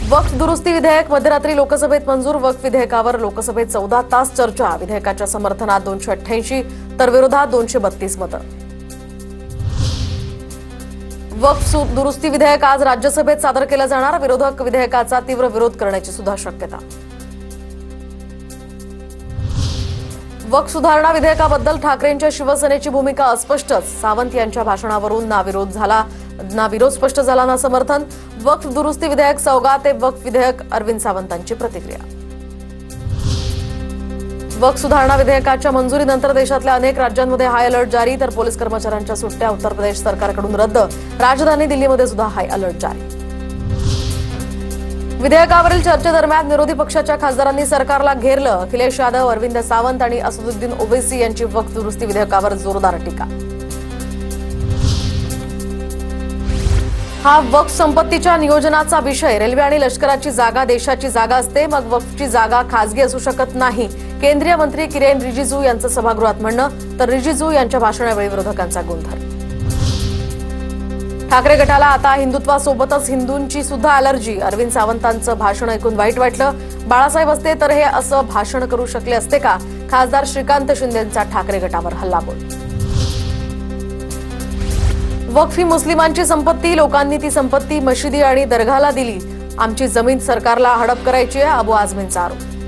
वक्फ दुरुस्ती विधेयक मध्यरात्री लोकसभेत मंजूर। वक्फ विधेयकावर लोकसभेत 14 तास चर्चा। विधेयकाच्या समर्थनात 288 तर विरोधात 232 मतं। वक्फ दुरुस्ती विधेयक आज राज्यसभेत सादर केलं जाणार। विरोधक विधेयकाचा तीव्र विरोध करण्याची सुद्धा शक्यता। वक्फ सुधारणा विधेयकाबद्दल ठाकरेंच्या शिवसेनेची भूमिका अस्पष्टच। सावंत यांच्या भाषणावरून ना विरोध स्पष्ट झाला ना समर्थन। वक्फ दुरुस्ती विधेयक सौगात ते वक्फ विधेयक अरविंद सावंतांची प्रतिक्रिया। वक्फ सुधारणा विधेयकाच्या मंजुरीनंतर देशातल्या अनेक राज्यांमध्ये हाय अलर्ट जारी, तर पोलीस कर्मचाऱ्यांच्या सुट्ट्या उत्तर प्रदेश सरकारकडून रद्द। राजधानी दिल्लीमध्ये सुद्धा हाय अलर्ट जारी। विधेयकावरील चर्चेदरम्यान विरोधी पक्षाच्या खासदारांनी सरकारला घेरलं। अखिलेश यादव, अरविंद सावंत आणि असदुद्दीन ओवैसी यांची वक्फ दुरुस्ती विधेयकावर जोरदार टीका। हा वक्फ संपत्तीच्या नियोजनाचा विषय। रेल्वे आणि लष्कराची जागा देशाची जागा असते, मग वक्फची जागा खासगी असू शकत नाही। केंद्रीय मंत्री किरेन रिजिजू यांचं सभागृहात म्हणणं, तर रिजिजू यांच्या भाषणावेळी विरोधकांचा गोंधळ। ठाकरे गटाला आता हिंदुत्वासोबतच हिंदूंची सुद्धा अलर्जी। अरविंद सावंतांचं भाषण ऐकून वाईट वाटलं। बाळासाहेब असते तर हे असं भाषण करू शकले असते का? खासदार श्रीकांत शिंदेंचा ठाकरे गटावर हल्लाबोल। वक्फ ही मुस्लिमांची संपत्ती, लोकांनी ती संपत्ती मशिदी आणि दरगाला दिली। आमची जमीन सरकारला हडप करायची आहे, अबू आझमींचा आरोप।